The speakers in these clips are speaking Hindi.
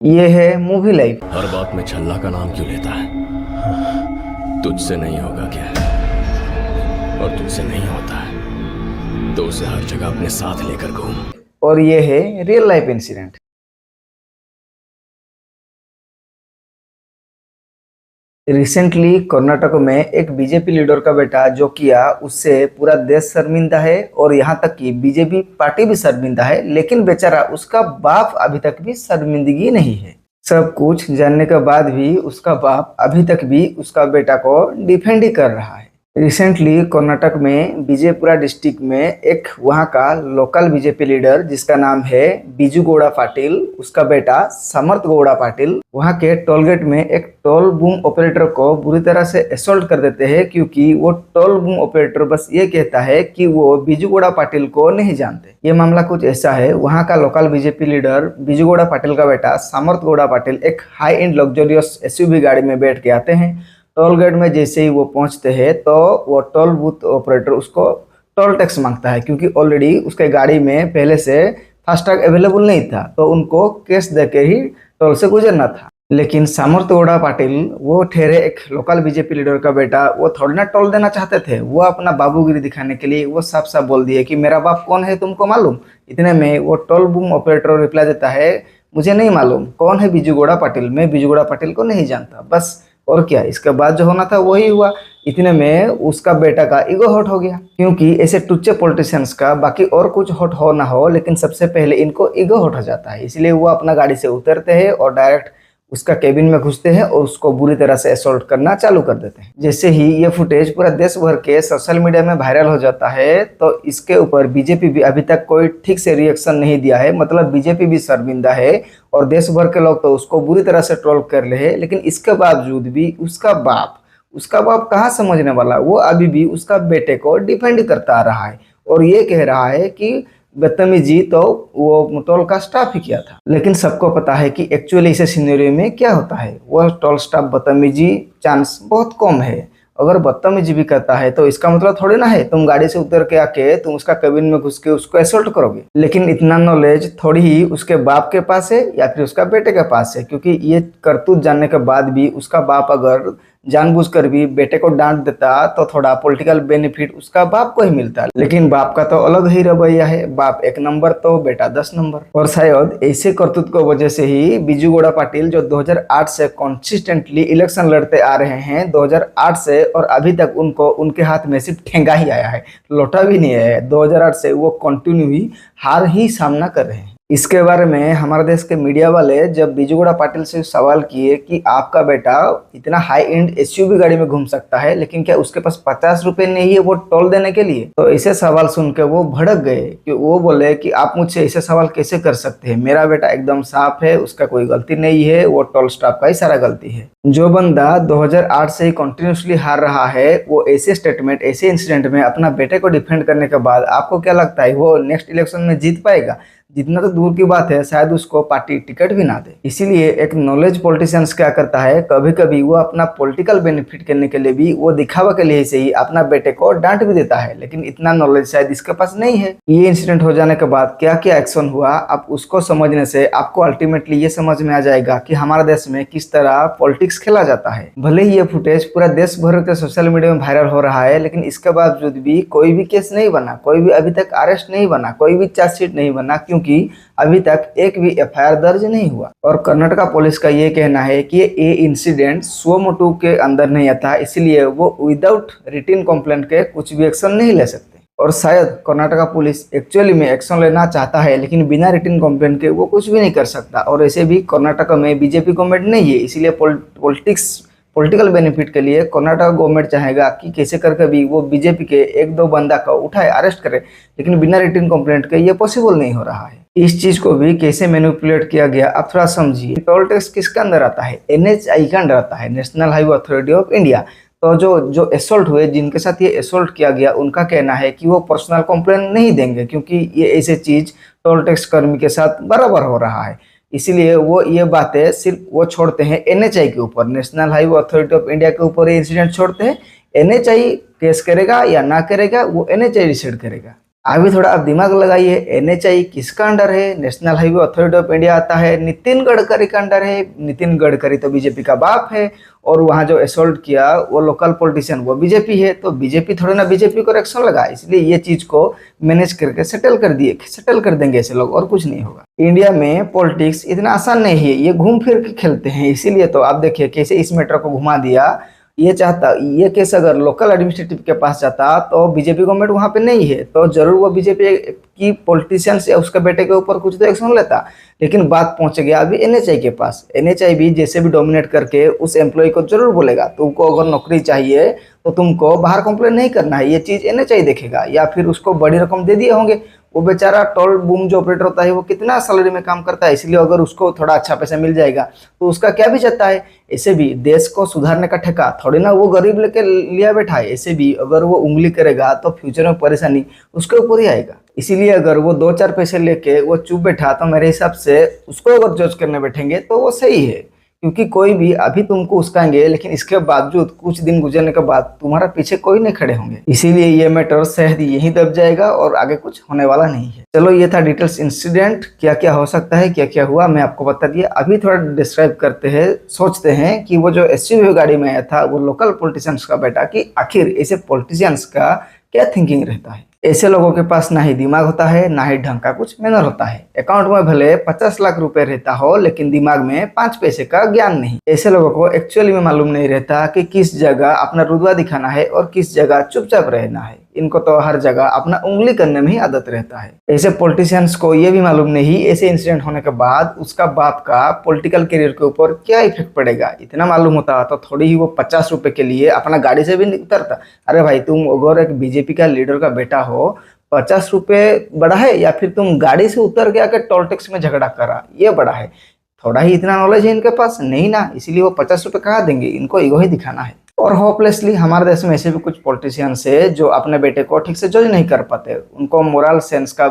ये है मूवी लाइफ। हर बात में छल्ला का नाम क्यों लेता है? तुझसे नहीं होगा क्या? और तुझसे नहीं होता है तो उसे हर जगह अपने साथ लेकर घूम। और ये है real life incident. Recently Karnataka में एक बीजेपी लीडर का बेटा जो किया उससे पूरा देश शर्मिंदा है और यहाँ तक कि बीजेपी पार्टी भी शर्मिंदा है, लेकिन बेचारा उसका बाप अभी तक भी शर्मिंदगी नहीं है। सब कुछ जानने के बाद भी उसका बाप अभी तक भी उसका बेटा को डिफेंड ही कर रहा है। रिसेंटली कर्नाटक में विजयपुरा डिस्ट्रिक्ट में एक वहाँ का लोकल बीजेपी लीडर जिसका नाम है बिजू गौड़ा पाटिल, उसका बेटा समर्थ गौड़ा पाटिल वहाँ के टोल गेट में एक टोल बूम ऑपरेटर को बुरी तरह से असॉल्ट कर देते हैं, क्योंकि वो टोल बूम ऑपरेटर बस ये कहता है कि वो बिजू गौड़ा पाटिल को नहीं जानते। ये मामला कुछ ऐसा है, वहाँ का local BJP leader Biju Gowda Patil का बेटा समर्थ गौड़ा पाटिल एक हाई एंड लग्जरियस एसयूवी गाड़ी में बैठ के आते हैं। टोल गेट में जैसे ही वो पहुंचते हैं तो वो टोल बूथ ऑपरेटर उसको टोल टैक्स मांगता है, क्योंकि ऑलरेडी उसके गाड़ी में पहले से फास्टैग अवेलेबल नहीं था, तो उनको कैश देके ही टोल से गुजरना था। लेकिन समर्थ गौड़ा पाटिल वो ठहरे एक लोकल बीजेपी लीडर का बेटा, वो थोड़ी ना टोल देना चाहते थे। वो अपना बाबूगिरी दिखाने के लिए वो साफ साफ बोल दिए कि मेरा बाप कौन है तुमको मालूम? इतने में वो टोल बूम ऑपरेटर रिप्लाई देता है, मुझे नहीं मालूम कौन है बिजू गौड़ा पाटिल, मैं बिजू गौड़ा पाटिल को नहीं जानता। बस और क्या, इसके बाद जो होना था वही हुआ। इतने में उसका बेटा का ईगो हर्ट हो गया, क्योंकि ऐसे टुच्चे पॉलिटिशियंस का बाकी और कुछ हर्ट हो ना हो, लेकिन सबसे पहले इनको ईगो हर्ट हो जाता है। इसलिए वो अपना गाड़ी से उतरते हैं और डायरेक्ट उसका केबिन में घुसते हैं और उसको बुरी तरह से असॉल्ट करना चालू कर देते हैं। जैसे ही ये फुटेज पूरा देश भर के सोशल मीडिया में वायरल हो जाता है तो इसके ऊपर बीजेपी भी अभी तक कोई ठीक से रिएक्शन नहीं दिया है। मतलब बीजेपी भी शर्मिंदा है और देश भर के लोग तो उसको बुरी तरह से ट्रोल कर रहे हैं, लेकिन इसके बावजूद भी उसका बाप कहाँ समझने वाला, वो अभी भी उसका बेटे को डिफेंड करता आ रहा है और ये कह रहा है कि बदतमीजी तो वो टोल का स्टाफ ही किया था। लेकिन सबको पता है कि एक्चुअली इस सिनेरियो में क्या होता है, वो टोल स्टाफ बदतमीजी चांस बहुत कम है। अगर बदतमीजी भी करता है तो इसका मतलब थोड़ी ना है तुम गाड़ी से उतर के आके तुम उसका केबिन में घुस के उसको असॉल्ट करोगे। लेकिन इतना नॉलेज थोड़ी ही उसके बाप के पास है या फिर उसका बेटे के पास है, क्योंकि ये करतूत जानने के बाद भी उसका बाप अगर जानबूझकर भी बेटे को डांट देता तो थोड़ा पॉलिटिकल बेनिफिट उसका बाप को ही मिलता। लेकिन बाप का तो अलग ही रवैया है, बाप 1 नंबर तो बेटा 10 नंबर। और शायद ऐसे करतूत को वजह से ही बिजू गौड़ा पाटिल जो 2008 से कॉन्सिस्टेंटली इलेक्शन लड़ते आ रहे हैं 2008 से, और अभी तक उनको उनके हाथ में सिर्फ ठेंगा ही आया है, लोटा भी नहीं आया है। 2008 से वो कंटिन्यू ही हार ही सामना कर रहे हैं। इसके बारे में हमारे देश के मीडिया वाले जब बिजू गौड़ा पाटिल से सवाल किए कि आपका बेटा इतना हाई एंड एसयूवी गाड़ी में घूम सकता है, लेकिन क्या उसके पास 50 रुपए नहीं है वो टोल देने के लिए, तो ऐसे सवाल सुन के वो भड़क गए कि वो बोले कि आप मुझसे ऐसे सवाल कैसे कर सकते हैं, मेरा बेटा एकदम साफ है, उसका कोई गलती नहीं है, वो टोल स्टाफ का ही सारा गलती है। जो बंदा 2008 से ही कंटिन्यूसली हार रहा है वो ऐसे स्टेटमेंट ऐसे इंसिडेंट में अपना बेटे को डिफेंड करने के बाद आपको क्या लगता है वो नेक्स्ट इलेक्शन में जीत पाएगा? जितना तो दूर की बात है, शायद उसको पार्टी टिकट भी ना दे। इसीलिए एक नॉलेज पॉलिटिशियंस क्या करता है, कभी कभी वो अपना पॉलिटिकल बेनिफिट करने के लिए भी वो दिखावा के लिए से ही अपना बेटे को डांट भी देता है, लेकिन इतना नॉलेज शायद इसके पास नहीं है। ये इंसिडेंट हो जाने के बाद क्या क्या एक्शन हुआ, आप उसको समझने से आपको अल्टीमेटली ये समझ में आ जाएगा कि हमारे देश में किस तरह पॉलिटिक्स खेला जाता है। भले ही ये फुटेज पूरा देश भर के सोशल मीडिया में वायरल हो रहा है, लेकिन इसके बावजूद भी कोई भी केस नहीं बना, कोई भी अभी तक अरेस्ट नहीं बना, कोई भी चार्जशीट नहीं बना, क्योंकि अभी तक एक भी एफआईआर दर्ज नहीं हुआ। और कर्नाटका पुलिस का ये कहना है कि ये इंसिडेंट सो मोटो के अंदर नहीं आता, इसलिए वो विदाउट रिटन कंप्लेंट के कुछ भी एक्शन नहीं ले सकते। और शायद कर्नाटका पुलिस एक्चुअली में एक्शन लेना चाहता है, लेकिन बिना रिटन कंप्लेंट के वो कुछ भी नहीं कर सकता। और ऐसे भी कर्नाटक में बीजेपी गवर्नमेंट नहीं है, इसीलिए पॉलिटिकल बेनिफिट के लिए कर्नाटक गवर्नमेंट चाहेगा कि कैसे करके भी वो बीजेपी के 1-2 बंदा को उठाए, अरेस्ट करे, लेकिन बिना रिटन कंप्लेंट के ये पॉसिबल नहीं हो रहा है। इस चीज को भी कैसे मैनिपुलेट किया गया आप थोड़ा समझिए। टोल टैक्स किसके अंदर आता है? एनएचआई के अंदर आता है, national highway authority of India. तो जो असॉल्ट हुए, जिनके साथ ये असॉल्ट किया गया, उनका कहना है कि वो पर्सनल कंप्लेंट नहीं देंगे, क्योंकि ये ऐसे चीज टोल टैक्स कर्मी के साथ बराबर हो रहा है। इसीलिए वो ये बातें सिर्फ वो छोड़ते हैं एनएचआई के ऊपर, national highway authority of India के ऊपर ये इंसिडेंट छोड़ते हैं। एनएचआई केस करेगा या ना करेगा वो एनएचआई डिसाइड करेगा। अभी थोड़ा आप दिमाग लगाइए, एनएचआई किसका अंडर है? National highway authority of India आता है, नितिन गडकरी का अंडर है। नितिन गडकरी तो बीजेपी का बाप है, और वहां जो असोल्ट किया वो लोकल पॉलिटिशियन वो बीजेपी है, तो बीजेपी थोड़ा ना बीजेपी को एक्शन लगा, इसलिए ये चीज को मैनेज करके सेटल कर देंगे ऐसे लोग, और कुछ नहीं होगा। इंडिया में पॉलिटिक्स इतना आसान नहीं है, ये घूम फिर के खेलते हैं, इसीलिए तो आप देखिए कैसे इस मैटर को घुमा दिया। ये केस अगर लोकल एडमिनिस्ट्रेटिव के पास जाता तो बीजेपी गवर्नमेंट वहां पे नहीं है, तो जरूर वो बीजेपी की पॉलिटिशियंस या उसके बेटे के ऊपर कुछ तो एक्शन लेता, लेकिन बात पहुंच गया अभी एनएचआई के पास। एनएचआई भी जैसे भी डोमिनेट करके उस एम्प्लॉय को जरूर बोलेगा तुमको अगर नौकरी चाहिए तो तुमको बाहर कंप्लेन नहीं करना है, ये चीज एनएचआई देखेगा, या फिर उसको बड़ी रकम दे दिए होंगे। वो बेचारा टोल बूम जो ऑपरेटर होता है वो कितना सैलरी में काम करता है, इसलिए अगर उसको थोड़ा अच्छा पैसा मिल जाएगा तो उसका क्या भी जाता है। ऐसे भी देश को सुधारने का ठेका थोड़ी ना वो गरीब लेके लिया बैठा है, ऐसे भी अगर वो उंगली करेगा तो फ्यूचर में परेशानी उसके ऊपर ही आएगा। इसीलिए अगर वो 2-4 पैसे लेके वो चुप बैठा तो मेरे हिसाब से उसको अगर जज करने बैठेंगे तो वो सही है, क्योंकि कोई भी अभी तुमको उस्काएंगे लेकिन इसके बावजूद कुछ दिन गुजरने के बाद तुम्हारा पीछे कोई नहीं खड़े होंगे, इसीलिए ये मैटर शायद यहीं दब जाएगा और आगे कुछ होने वाला नहीं है। चलो ये था डिटेल्स इंसिडेंट, क्या क्या हो सकता है, क्या क्या हुआ मैं आपको बता दिया। अभी थोड़ा डिस्क्राइब करते हैं, सोचते हैं कि वो जो एसयूवी गाड़ी में आया था वो लोकल पॉलिटिशियंस का बेटा, कि आखिर ऐसे पॉलिटिशियंस का क्या थिंकिंग रहता है। ऐसे लोगों के पास ना ही दिमाग होता है ना ही ढंग का कुछ मैनर होता है। अकाउंट में भले 50 लाख रुपए रहता हो लेकिन दिमाग में 5 पैसे का ज्ञान नहीं। ऐसे लोगों को एक्चुअली में मालूम नहीं रहता कि किस जगह अपना रुतबा दिखाना है और किस जगह चुपचाप रहना है। इनको तो हर जगह अपना उंगली करने में ही आदत रहता है। ऐसे पॉलिटिशियंस को ये भी मालूम नहीं ऐसे इंसिडेंट होने के बाद उसका बाप का पॉलिटिकल करियर के ऊपर क्या इफेक्ट पड़ेगा। इतना मालूम होता तो थोड़ी ही वो 50 रुपए के लिए अपना गाड़ी से भी नहीं उतरता। अरे भाई, तुम अगर एक बीजेपी का लीडर का बेटा हो, 50 रुपए बड़ा है या फिर तुम गाड़ी से उतर के आके टोल टैक्स में झगड़ा करा, ये बड़ा है। थोड़ा ही इतना नॉलेज है इनके पास नहीं ना, इसीलिए वो 50 रुपए कहाँ देंगे, इनको ईगो ही दिखाना है। और होपलेसली हमारे देश में ऐसे भी कुछ पॉलिटिशियंस है जो अपने बेटे को ठीक से जज नहीं कर पाते। उनको मोरल सेंस का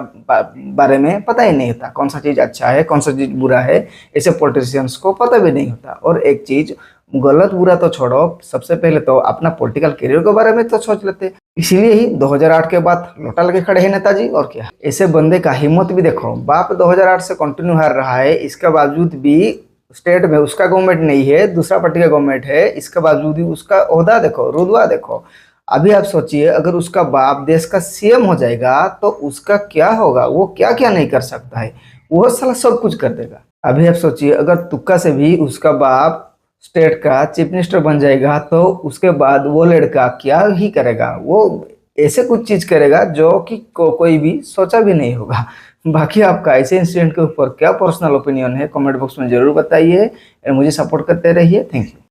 बारे में पता ही नहीं होता, कौन सा चीज अच्छा है कौन सा चीज बुरा है, ऐसे पॉलिटिशियंस को पता भी नहीं होता। और एक चीज, गलत बुरा तो छोड़ो, सबसे पहले तो अपना पॉलिटिकल करियर के बारे में तो सोच लेते। इसीलिए ही 2008 के बाद लोटा लगे खड़े हैं नेताजी। और क्या, ऐसे बंदे का हिम्मत भी देखो, बाप 2008 से कंटिन्यू हार रहा है, इसके बावजूद भी स्टेट में उसका गवर्नमेंट नहीं है, दूसरा पार्टी का गवर्नमेंट है, इसके बावजूद भी उसका ओहदा देखो, रुतबा देखो। अभी आप सोचिए अगर उसका बाप देश का सीएम हो जाएगा तो उसका क्या होगा, वो क्या क्या नहीं कर सकता है, वो साला सब कुछ कर देगा। अभी आप सोचिए अगर तुक्का से भी उसका बाप स्टेट का चीफ मिनिस्टर बन जाएगा तो उसके बाद वो लड़का क्या ही करेगा, वो ऐसे कुछ चीज करेगा जो कि कोई भी सोचा भी नहीं होगा। बाकी आपका ऐसे इंसिडेंट के ऊपर क्या पर्सनल ओपिनियन है कमेंट बॉक्स में जरूर बताइए और मुझे सपोर्ट करते रहिए। Thank you.